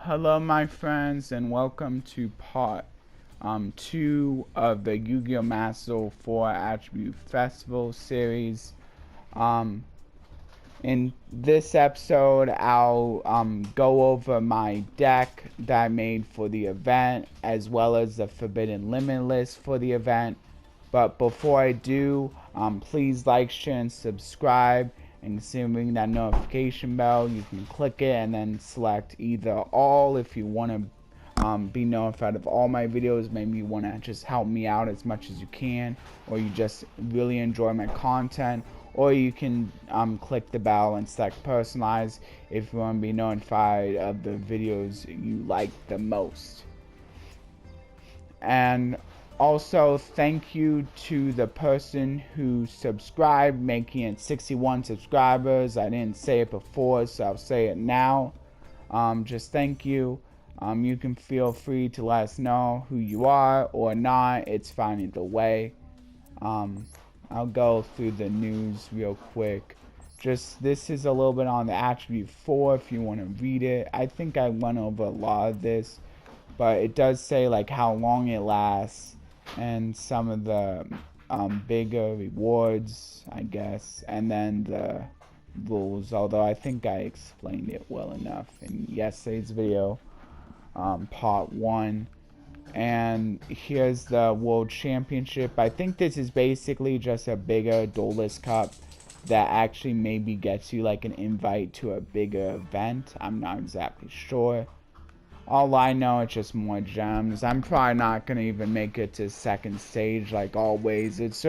Hello my friends and welcome to part 2 of the Yu-Gi-Oh! Master 4 Attribute Festival series. In this episode I'll go over my deck that I made for the event as well as the Forbidden Limit list for the event. But before I do, please like, share, and subscribe. And ring that notification bell. You can click it and then select either all if you want to be notified of all my videos. Maybe you want to just help me out as much as you can, or you just really enjoy my content, or you can click the bell and select personalize if you want to be notified of the videos you like the most. And also, thank you to the person who subscribed, making it 61 subscribers. I didn't say it before, so I'll say it now. Just thank you. You can feel free to let us know who you are or not. It's fine either way. I'll go through the news real quick. This is a little bit on the Attribute 4 if you want to read it. I think I went over a lot of this, but it does say like how long it lasts and some of the bigger rewards, I guess, and then the rules, although I think I explained it well enough in yesterday's video, part 1. And here's the World Championship. I think this is basically just a bigger Duelist Cup that actually maybe gets you like an invite to a bigger event. I'm not exactly sure. All I know, it's just more gems. I'm probably not going to even make it to second stage like always. It's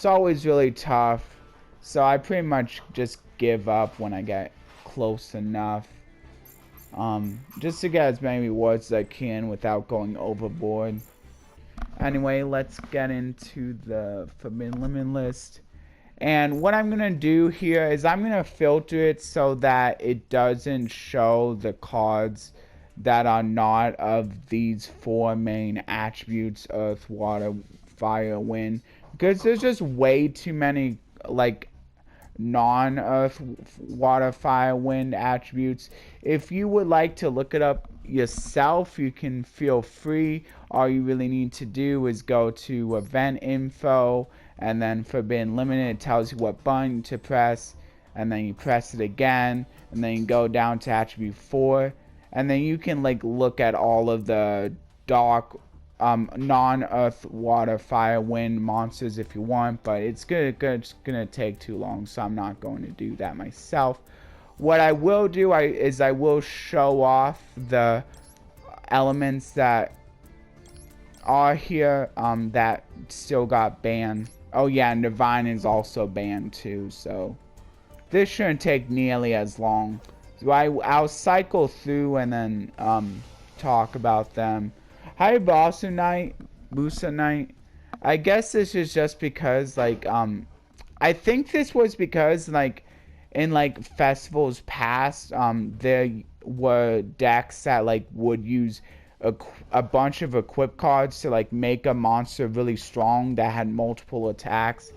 always really tough. So I pretty much just give up when I get close enough. Just to get as many rewards as I can without going overboard. Anyway, let's get into the Forbidden Limit list. And what I'm going to do here is I'm going to filter it so that it doesn't show the cards that are not of these 4 main attributes: earth, water, fire, wind, because there's just way too many like non-earth, water, fire, wind attributes. If you would like to look it up yourself, you can feel free. All you really need to do is go to event info and then Forbidden Limited. It tells you what button to press, and then you press it again, and then you go down to attribute 4. And then you can like look at all of the dark non-earth, water, fire, wind monsters if you want, but it's gonna take too long, so I'm not going to do that myself. What I will do is I will show off the elements that are here that still got banned. Oh yeah, and Divine is also banned too, so this shouldn't take nearly as long. So I'll cycle through and then talk about them. Hi, Busa Knight. I guess this is just because like I think this was because like in like festivals past there were decks that like would use a bunch of equip cards to like make a monster really strong that had multiple attacks,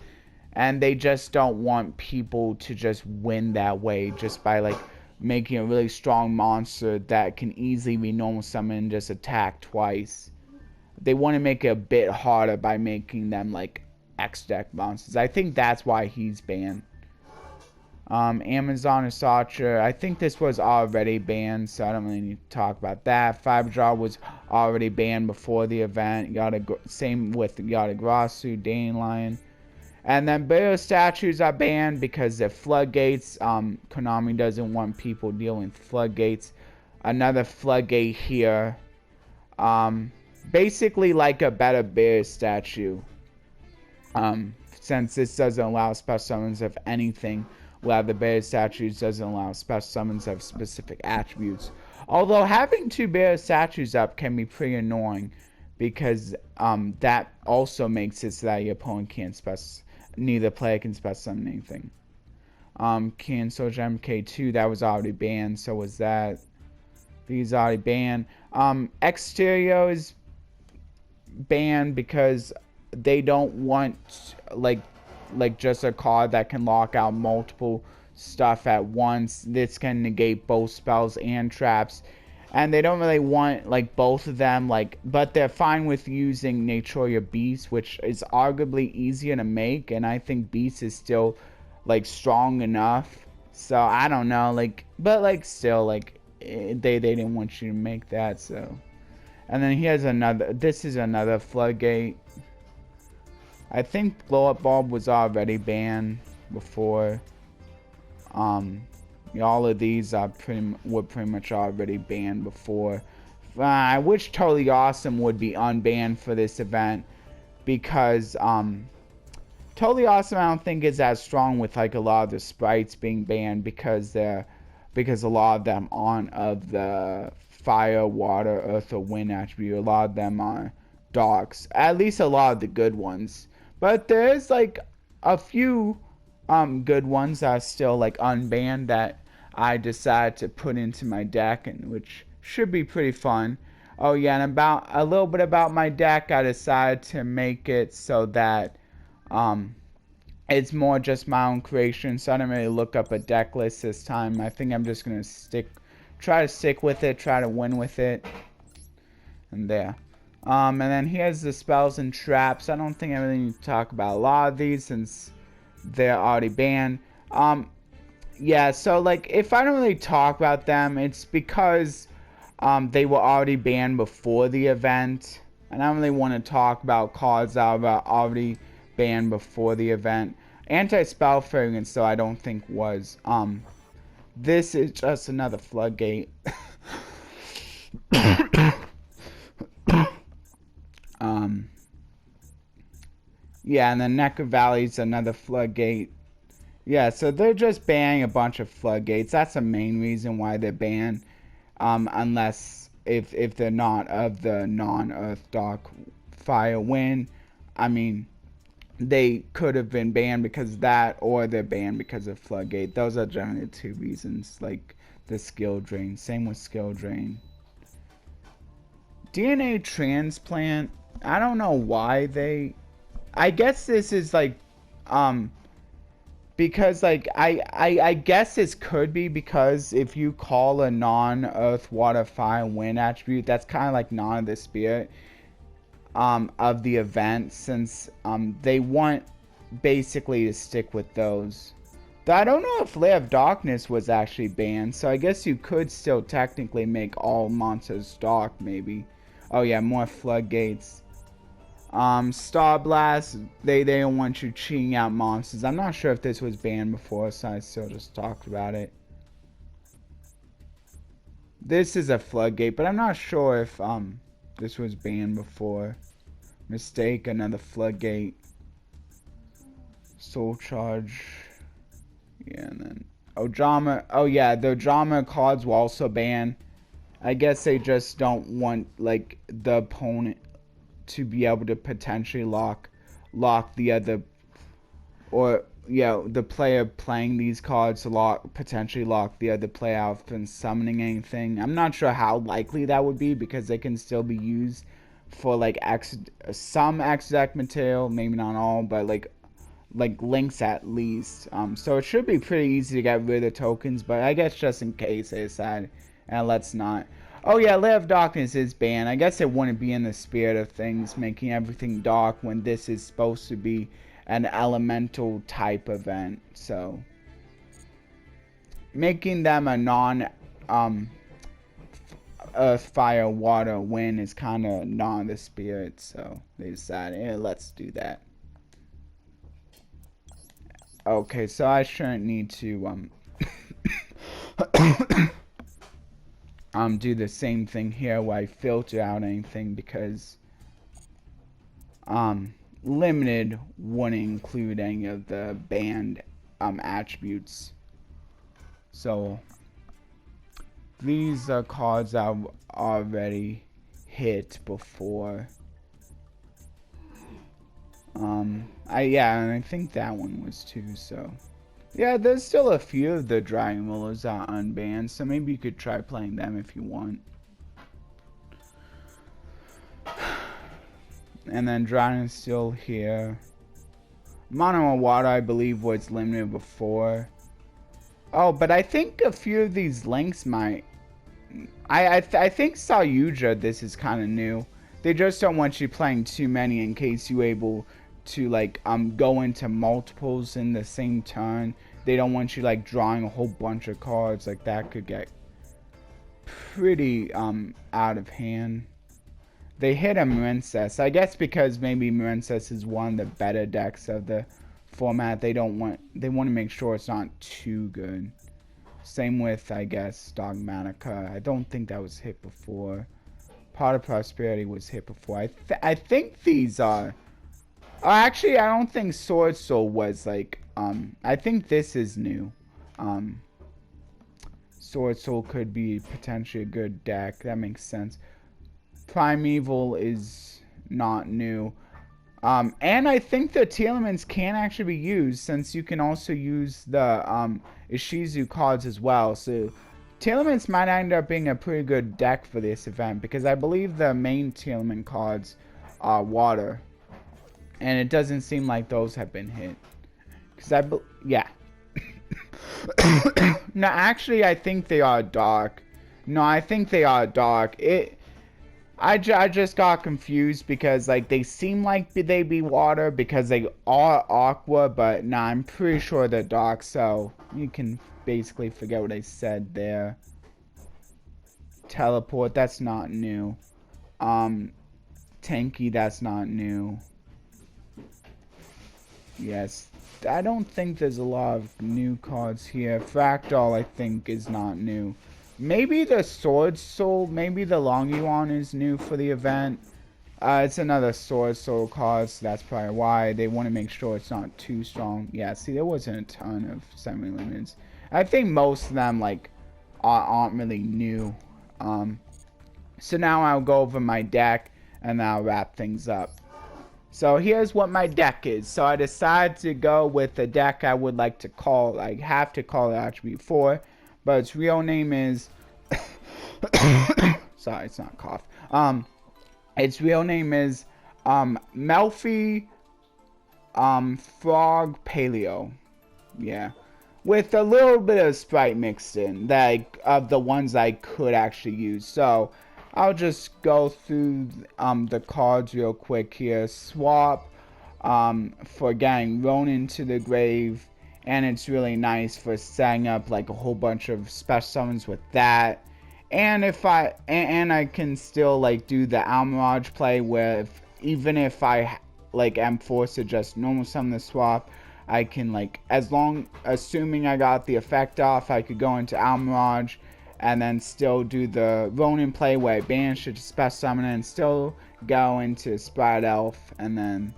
and they just don't want people to just win that way just by like making a really strong monster that can easily be normal summon and just attack twice. They want to make it a bit harder by making them like X deck monsters. I think that's why he's banned. Amazon Asatra, I think this was already banned, so I don't really need to talk about that. Fiber Draw was already banned before the event. Same with Yatagrasu, Dandelion. And then burial statues are banned because they're floodgates. Konami doesn't want people dealing with floodgates. Another floodgate here. Basically like a better burial statue. Since this doesn't allow special summons of anything, while the burial statues doesn't allow special summons of specific attributes. Although having 2 burial statues up can be pretty annoying, because that also makes it so that your opponent can't neither player can special summon anything. Cancel MK2, that was already banned, so was that. These already banned. Exterior is banned because they don't want like just a card that can lock out multiple stuff at once. This can negate both spells and traps. and they don't really want like both of them, like, but they're fine with using Naturia Beast, which is arguably easier to make, and I think Beast is still like strong enough. So I don't know, like, but like still, like they didn't want you to make that. So, and then here's another. This is another floodgate. I think blow up bulb was already banned before. All of these are were pretty much already banned before. I wish Totally Awesome would be unbanned for this event, because Totally Awesome I don't think is as strong with like a lot of the sprites being banned, because a lot of them aren't of the fire, water, earth, or wind attribute. A lot of them are darks. At least a lot of the good ones. But there's like a few good ones that are still like unbanned that I decided to put into my deck, and which should be pretty fun. Oh yeah, and about a little bit about my deck, I decided to make it so that it's more just my own creation, so I didn't really look up a deck list this time. I think I'm just gonna try to stick with it, try to win with it. And there. And then here's the spells and traps. I don't think I really need to talk about a lot of these since they're already banned. Yeah, so like if I don't really talk about them, it's because they were already banned before the event, and I don't really want to talk about cards that were already banned before the event. Anti-spell fragrance, though, I don't think was. This is just another floodgate. Yeah, and then Necker Valley's another floodgate. Yeah, so they're just banning a bunch of floodgates. That's the main reason why they're banned. Unless if they're not of the non-earth, dark, fire, wind. I mean, they could have been banned because of that, or they're banned because of floodgate. Those are generally the two reasons. Like the skill drain. Same with skill drain. DNA transplant. I don't know why they. I guess this is like, because like I guess this could be because if you call a non-earth, water, fire, wind attribute, that's kind of like non of the spirit of the event, since they want basically to stick with those. Though I don't know if Lair of Darkness was actually banned, so I guess you could still technically make all monsters dark, maybe. Oh yeah, more floodgates. Star Blast, they don't want you cheating out monsters. I'm not sure if this was banned before, so I still just talked about it. This is a floodgate, but I'm not sure if this was banned before. Mistake, another floodgate. Soul Charge. Yeah, and then Ojama. Oh yeah, the Ojama cards were also banned. I guess they just don't want like the opponent to be able to potentially lock the other, or yeah, the player playing these cards to potentially lock the other player out from summoning anything. I'm not sure how likely that would be, because they can still be used for like some X deck material, maybe not all, but like links at least. So it should be pretty easy to get rid of the tokens, but I guess just in case they decide, and let's not. Oh yeah, Lair of Darkness is banned. I guess it wouldn't be in the spirit of things, making everything dark when this is supposed to be an elemental type event. So making them a non earth, fire, water, wind is kind of non the spirit. So they decided, let's do that. Okay, so I shouldn't need to do the same thing here where I filter out anything, because limited wouldn't include any of the banned attributes. So these are cards I've already hit before. Yeah, and I think that one was too, so. Yeah, there's still a few of the Dragon Rulers that are unbanned, so maybe you could try playing them if you want. And then Dragon's still here. Mono and Water, I believe, was limited before. Oh, but I think a few of these links might I think Salyuja, this is kind of new. They just don't want you playing too many in case you're able to like go into multiples in the same turn. They don't want you like drawing a whole bunch of cards, like that could get pretty out of hand. They hit a Marincess, I guess because maybe Marincess is one of the better decks of the format. They want to make sure it's not too good. Same with, I guess, Dogmatica. I don't think that was hit before. Pot of Prosperity was hit before. I think these are... actually, I don't think Sword Soul was like... I think this is new. Sword Soul could be potentially a good deck. That makes sense. Primeval is not new. And I think the Telements can actually be used, since you can also use the Ishizu cards as well. So Telements might end up being a pretty good deck for this event, because I believe the main Telement cards are water. And it doesn't seem like those have been hit. Yeah. No, actually, I think they are dark. No, I think they are dark. I just got confused because like they seem like they be water because they are aqua, but nah, I'm pretty sure they're dark, so you can basically forget what I said there. Teleport, that's not new. Tanky, that's not new. Yes, I don't think there's a lot of new cards here. Fractal, I think, is not new. Maybe the Sword Soul, maybe the Longyuan is new for the event. It's another Sword Soul card, so that's probably why. They want to make sure it's not too strong. Yeah, see, there wasn't a ton of semi-limits. I think most of them, like, aren't really new. So now I'll go over my deck, and I'll wrap things up. So here's what my deck is. So I decided to go with a deck I would like to call, I have to call it Attribute 4. But its real name is... Sorry, it's not cough. Its real name is Melffy Frog Paleo. Yeah. With a little bit of Sprite mixed in, that of the ones I could actually use. So I'll just go through the cards real quick here. Swap for getting Ronin to the grave. And it's really nice for setting up like a whole bunch of special summons with that. And if I can still like do the Almirage play where even if I like am forced to just normal summon the swap, I can like, assuming I got the effect off, I could go into Almirage and then still do the Ronin play where I banish it to special summon and still go into Sprite Elf. And then,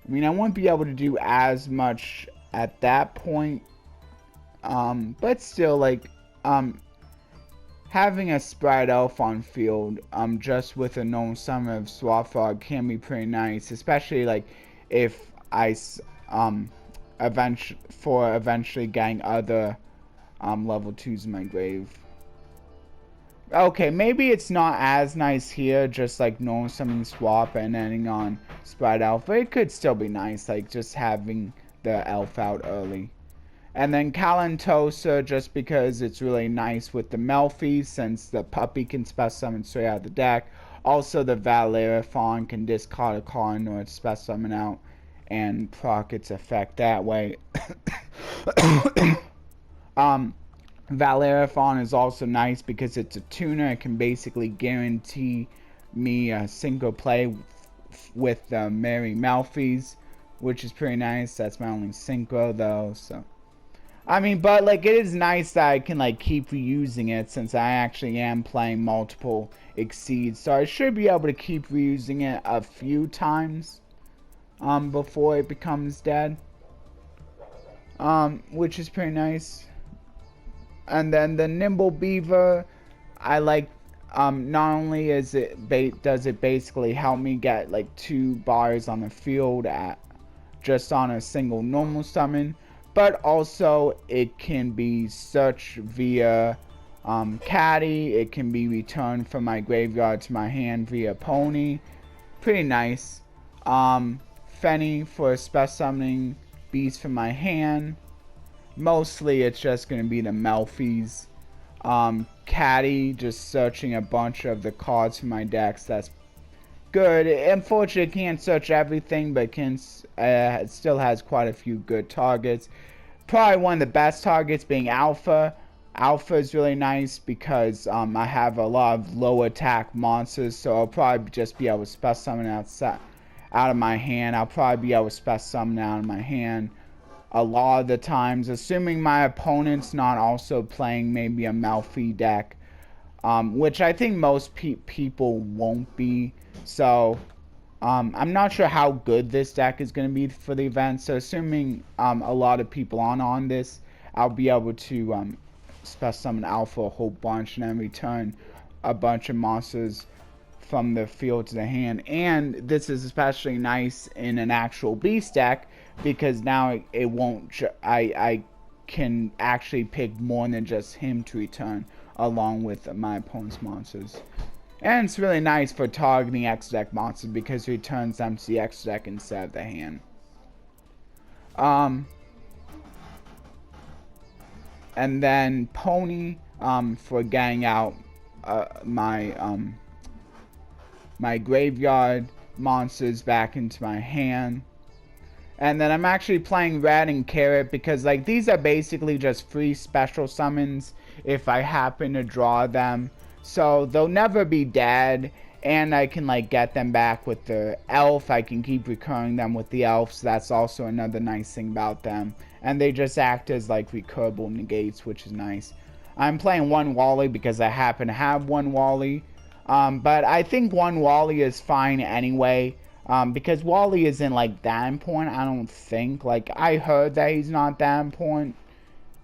I mean, I wouldn't be able to do as much at that point, but still, like, having a Sprite Elf on field, just with a normal summon of Swap Frog can be pretty nice, especially, like, if I, eventually getting other, level 2s in my grave. Okay, maybe it's not as nice here, just, like, normal summon Swap and ending on Sprite Elf, but it could still be nice, like, just having the elf out early. And then Kalantosa, just because it's really nice with the Melffy, since the puppy can special summon straight out of the deck. Also, the Valeraphon can discard a card in order to special summon out and proc its effect that way. Valeraphon is also nice because it's a tuner. It can basically guarantee me a single play with the Merry Melffys, which is pretty nice. That's my only synchro though, so I mean, but like it is nice that I can like keep reusing it, since I actually am playing multiple Exceeds, so I should be able to keep reusing it a few times before it becomes dead, which is pretty nice. And then the Nimble Beaver, I like, not only does it basically help me get like 2 bars on the field just on a single normal summon, but also it can be searched via Caddy. It can be returned from my graveyard to my hand via Pony. Pretty nice. Fenny for special summoning beasts from my hand. Mostly it's just going to be the Melffys. Caddy, just searching a bunch of the cards from my decks. That's good. Unfortunately, can't search everything, but can still has quite a few good targets. Probably one of the best targets being Alpha. Alpha is really nice because I have a lot of low attack monsters, so I'll probably just be able to spell summon out of my hand. I'll probably be able to spell summon out of my hand a lot of the times, assuming my opponent's not also playing maybe a Melffy deck, which I think most people won't be. So I'm not sure how good this deck is going to be for the event. So assuming a lot of people aren't on this, I'll be able to spell summon Alpha a whole bunch and then return a bunch of monsters from the field to the hand. And this is especially nice in an actual beast deck because now it won't I can actually pick more than just him to return along with my opponent's monsters. And it's really nice for targeting X deck monsters because it returns them to the X deck instead of the hand. And then Pony for getting out my my graveyard monsters back into my hand. And then I'm actually playing Red and Carrot because like these are basically just free special summons if I happen to draw them. So they'll never be dead, and I can like get them back with the elf. I can keep recurring them with the elf, so that's also another nice thing about them. And they just act as like recurable negates, which is nice. I'm playing one Wally because I happen to have one Wally. But I think one Wally is fine anyway. Because Wally isn't like that important, I don't think. Like, I heard that he's not that important.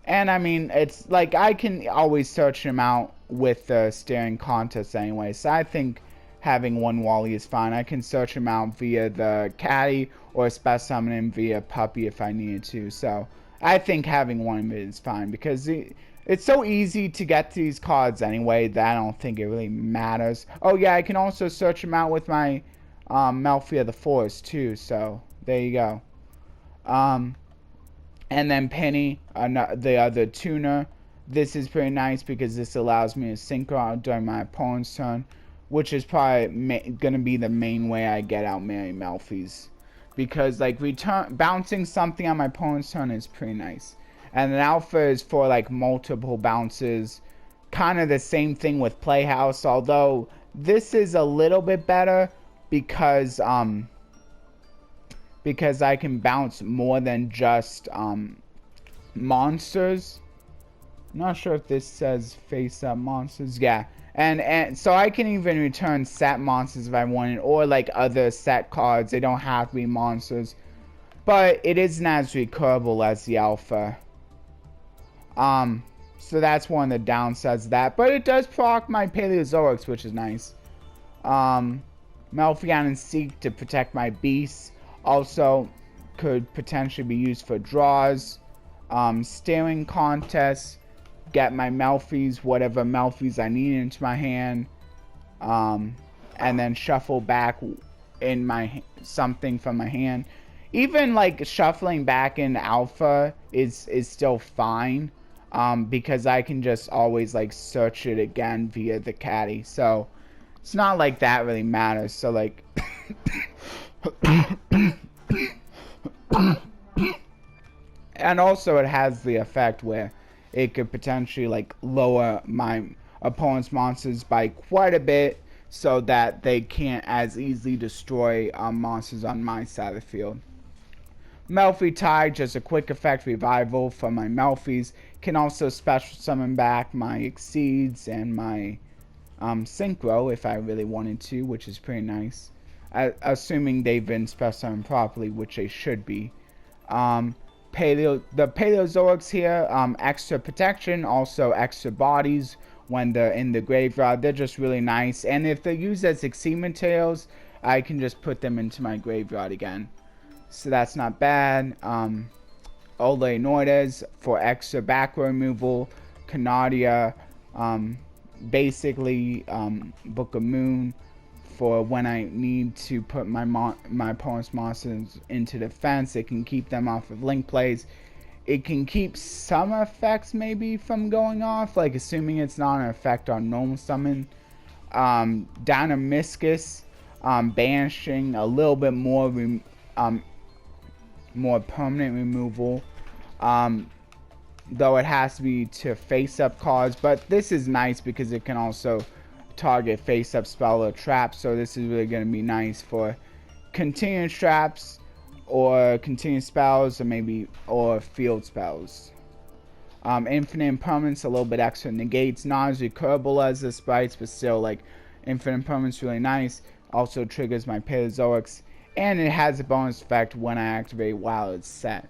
And I mean, it's like I can always search him out with the steering contest anyway. So I think having one Wally is fine. I can search him out via the Caddy or spell summon him via Puppy if I needed to. So I think having one is fine because it's so easy to get to these cards anyway that I don't think it really matters. Oh yeah, I can also search him out with my Melffy of the Forest too. So there you go. And then Penny, the other tuner. This is pretty nice because this allows me to synchro out during my opponent's turn, which is probably going to be the main way I get out many Melffys. Because like bouncing something on my opponent's turn is pretty nice. And then Alpha is for like multiple bounces. Kind of the same thing with Playhouse, although this is a little bit better because I can bounce more than just monsters. I'm not sure if this says face up monsters. Yeah, and so I can even return set monsters if I wanted, or like other set cards. They don't have to be monsters, but it isn't as recurable as the Alpha. So that's one of the downsides of that, but it does proc my Paleozoics, which is nice. Melffy and Seek to protect my beasts. Also could potentially be used for draws, steering contests, get my Melffys, whatever Melffys I need into my hand, and then shuffle back in my something from my hand. Even like shuffling back in Alpha is still fine, because I can just always like search it again via the Caddy. So it's not like that really matters. So like and also it has the effect where it could potentially like lower my opponent's monsters by quite a bit so that they can't as easily destroy monsters on my side of the field. Melffy Tide, just a quick effect revival for my Melffys. Can also special summon back my Exceeds and my Synchro if I really wanted to, which is pretty nice. Assuming they've been special summoned properly, which they should be. The Paleozoics here, extra protection, also extra bodies when they're in the graveyard. They're just really nice. And if they're used as Exceed materials, I can just put them into my graveyard again. So that's not bad. Oleanoides for extra back row removal. Canadia, basically Book of Moon for when I need to put my opponent's monsters into defense. It can keep them off of link plays. it can keep some effects maybe from going off, like assuming it's not an effect on normal summon. Dynamiscus, banishing a little bit more more permanent removal, though it has to be to face up cards, but this is nice because it can also target face up spell or traps, so this is really going to be nice for continuous traps or continuous spells, or maybe field spells. Infinite impermanence, a little bit extra negates, not as recurable as the sprites, but still, like, infinite impermanence really nice. Also triggers my Paleozoics, and it has a bonus effect when I activate while it's set.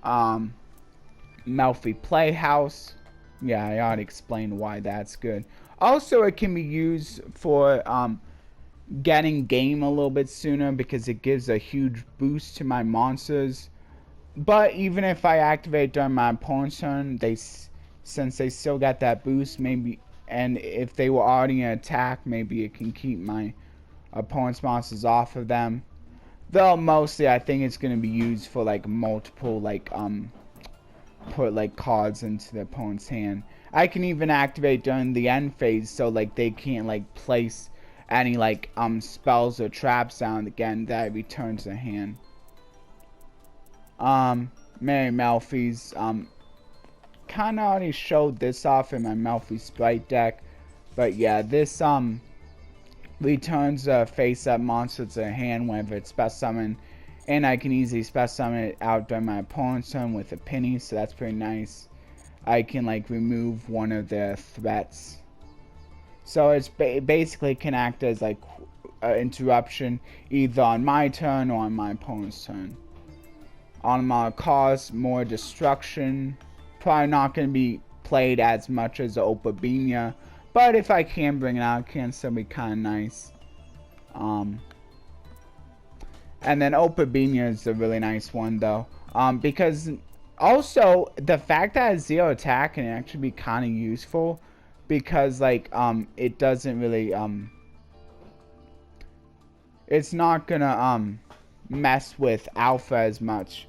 Melffy Playhouse, yeah, I already explained why that's good. Also, it can be used for getting game a little bit sooner because it gives a huge boost to my monsters. But even if I activate during my opponent's turn, since they still got that boost, maybe, and if they were already in attack, maybe it can keep my opponent's monsters off of them. Though mostly I think it's going to be used for like multiple, like put like cards into the opponent's hand. I can even activate during the end phase, so like they can't like place any like spells or traps down again that I return to the hand. Mary Melffy's kinda already showed this off in my Melffy Sprite deck, but yeah, this returns a face up monster to the hand whenever it's special summoned, and I can easily special summon it out during my opponent's turn with a penny, so that's pretty nice. I can like remove one of their threats, so it's basically can act as like interruption either on my turn or on my opponent's turn. Automatic cause more destruction, probably not going to be played as much as the Opabinia, but if I can bring it out, it can still be kind of nice. And then Opabinia is a really nice one though, because also the fact that it's 0 attack can actually be kind of useful, because like it doesn't really it's not gonna mess with alpha as much,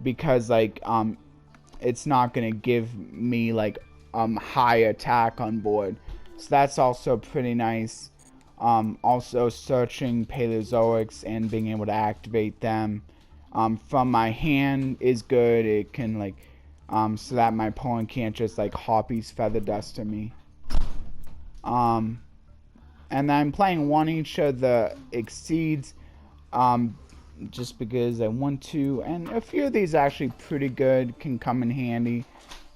because like it's not gonna give me like high attack on board, so that's also pretty nice. Also searching Paleozoics and being able to activate them from my hand is good. It can like so that my opponent can't just like Hoppy's Feather Duster me. And I'm playing one each of the Exceeds just because I want to, and a few of these are actually pretty good, can come in handy.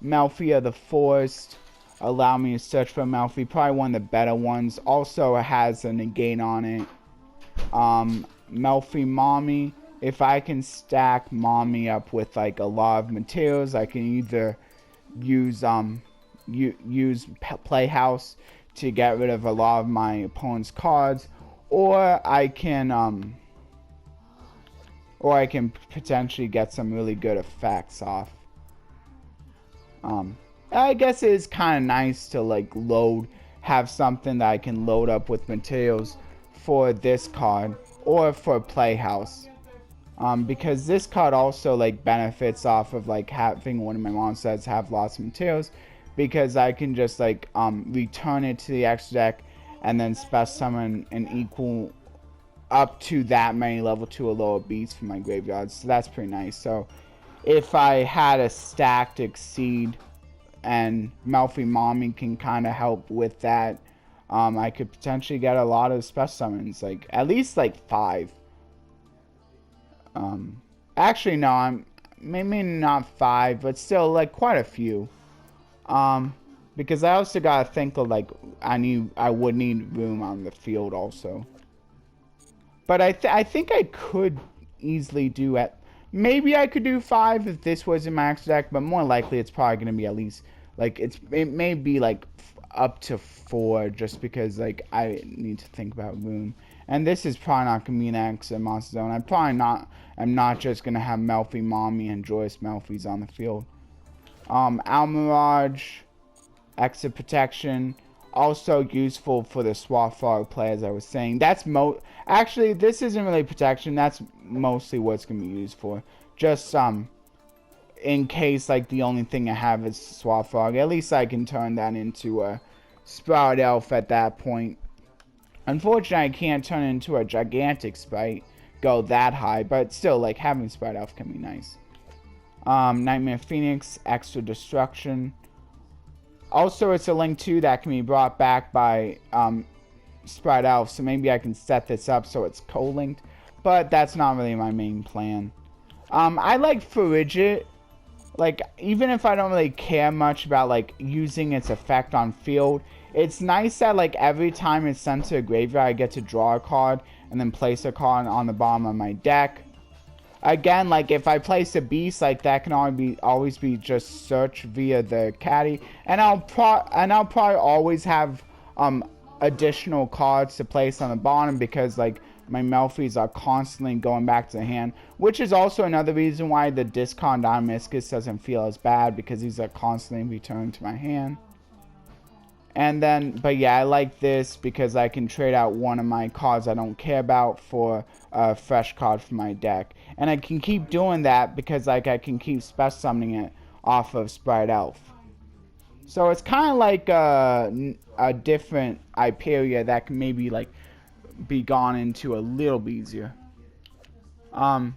Melffy of the Forest, allow me to search for Melffy, probably one of the better ones. Also it has a negate on it. Melffy Mommy, if I can stack Mommy up with like a lot of materials, I can either use use Playhouse to get rid of a lot of my opponent's cards, or I can potentially get some really good effects off. I guess it is kind of nice to like have something that I can load up with materials for this card or for Playhouse, because this card also like benefits off of like having one of my monsters have lots of materials, because I can just like return it to the extra deck and then special summon an equal up to that many level 2 or lower beasts from my graveyard, so that's pretty nice. So if I had a stacked Exceed, and Melffy Mommy can kind of help with that, I could potentially get a lot of special summons, like at least like 5. Actually no, I'm maybe not 5, but still like quite a few. Because I also gotta think of like I would need room on the field also. But I think I could easily do it. Maybe I could do 5 if this was in my extra deck, but more likely it's probably gonna be at least like it may be like up to 4, just because like I need to think about room. And this is probably not gonna be an extra monster zone. I'm not just gonna have Melffy Mommy and Joyous Melffys on the field. Almirage, extra protection, also useful for the Swathfog play, as I was saying. That's actually this isn't really protection, that's mostly what it's gonna be used for. Just in case like the only thing I have is Swamp Frog. At least I can turn that into a Sprout Elf at that point. Unfortunately, I can't turn it into a gigantic sprite, go that high, but still, like, having Sprout Elf can be nice. Nightmare Phoenix, extra destruction. Also, it's a link too that can be brought back by Sprout Elf, so maybe I can set this up so it's co-linked, but that's not really my main plan. I like Frigid. Like, even if I don't really care much about, like, using its effect on field, it's nice that, like, every time it's sent to a graveyard, I get to draw a card and then place a card on the bottom of my deck. Again, like, if I place a beast, like, that can always be just search via the caddy. And I'll probably always have, additional cards to place on the bottom because, like, my Melffys are constantly going back to the hand, which is also another reason why the discard Diamiscus doesn't feel as bad, because these are constantly returned to my hand. And then, but yeah, I like this because I can trade out one of my cards I don't care about for a fresh card from my deck. And I can keep doing that because, like, I can keep special summoning it off of Sprite Elf. So it's kind of like a different Hyperia that can maybe, like, be gone into a little bit easier.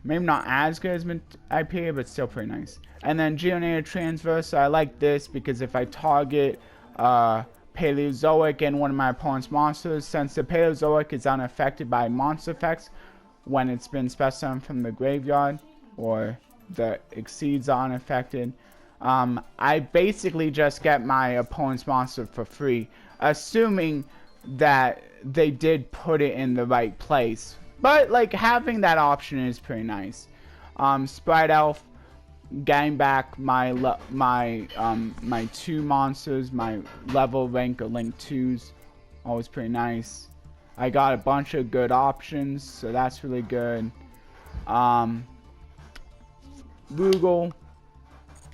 Maybe not as good as Hyperia, but still pretty nice. And then Geonator Transverse, so I like this because if I target Paleozoic and one of my opponent's monsters, since the Paleozoic is unaffected by monster effects when it's been special from the graveyard, or the exceeds are unaffected, I basically just get my opponent's monster for free, assuming that they did put it in the right place. But, like, having that option is pretty nice. Sprite Elf, getting back my two monsters, my level rank or link 2s, always pretty nice. I got a bunch of good options, so that's really good. Rugal.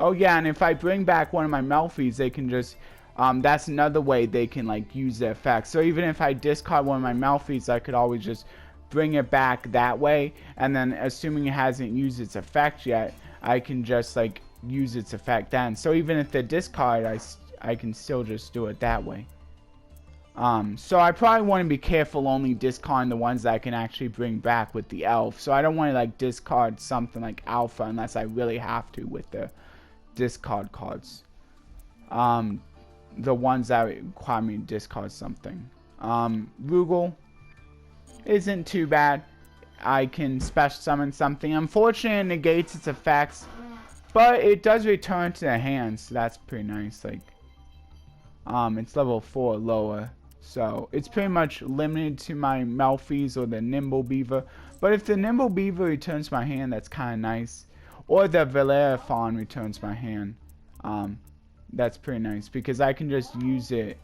Oh yeah, and if I bring back one of my Melffys, they can just, that's another way they can, like, use the effect. So even if I discard one of my Melffys, I could always just bring it back that way, and then assuming it hasn't used its effect yet, I can just, like, use its effect then. So even if they discard, I can still just do it that way. So I probably want to be careful only discarding the ones that I can actually bring back with the elf. So I don't want to, like, discard something like Alpha unless I really have to with the discard cards. The ones that require me to discard something. Rugal isn't too bad. I can special summon something. Unfortunately, it negates its effects, but it does return to the hand, so that's pretty nice. Like, it's level 4 lower, so it's pretty much limited to my Melffys or the Nimble Beaver. But if the Nimble Beaver returns my hand, that's kind of nice. Or the Valerathon returns my hand. That's pretty nice because I can just use it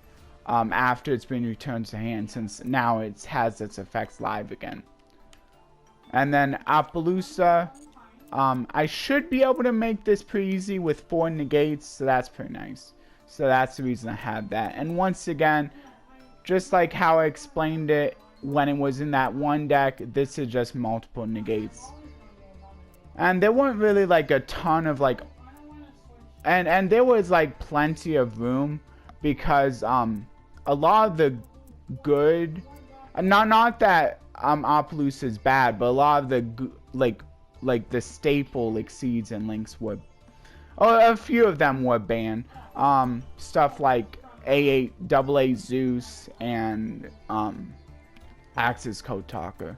after it's been returned to hand, since now it has its effects live again. And then Appaloosa, I should be able to make this pretty easy with 4 negates, so that's pretty nice. So that's the reason I had that. And once again, just like how I explained it when it was in that one deck, this is just multiple negates. And there weren't really, like, a ton of, like, and there was, like, plenty of room because a lot of the good, not that Appaloosa is bad, but a lot of the like the staple exceeds and links were, a few of them were banned. Stuff like A8 AA Zeus and Axis Kotaka.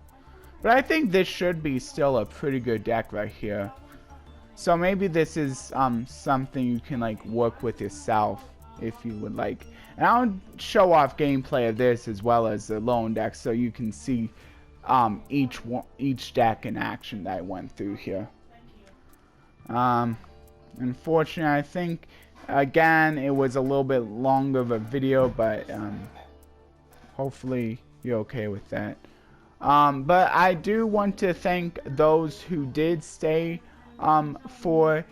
But I think this should be still a pretty good deck right here. So maybe this is something you can, like, work with yourself if you would like. And I'll show off gameplay of this as well as the lone deck so you can see each deck in action that I went through here. Unfortunately, I think again it was a little bit longer of a video, but hopefully you're okay with that. But I do want to thank those who did stay for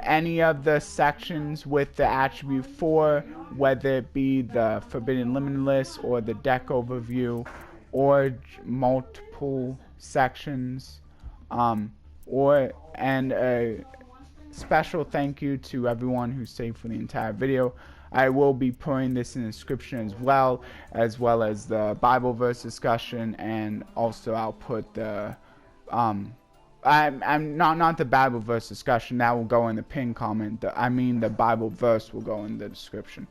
any of the sections with the attribute 4, whether it be the Forbidden Limitless or the deck overview or multiple sections, and special thank you to everyone who stayed for the entire video. I will be putting this in the description as well as the Bible verse discussion, and also I'll put the I'm not the Bible verse discussion, that will go in the pinned comment. The Bible verse will go in the description.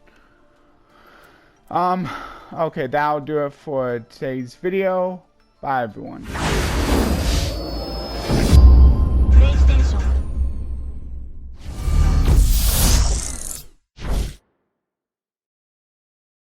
Okay, that'll do it for today's video. Bye everyone. PlayStation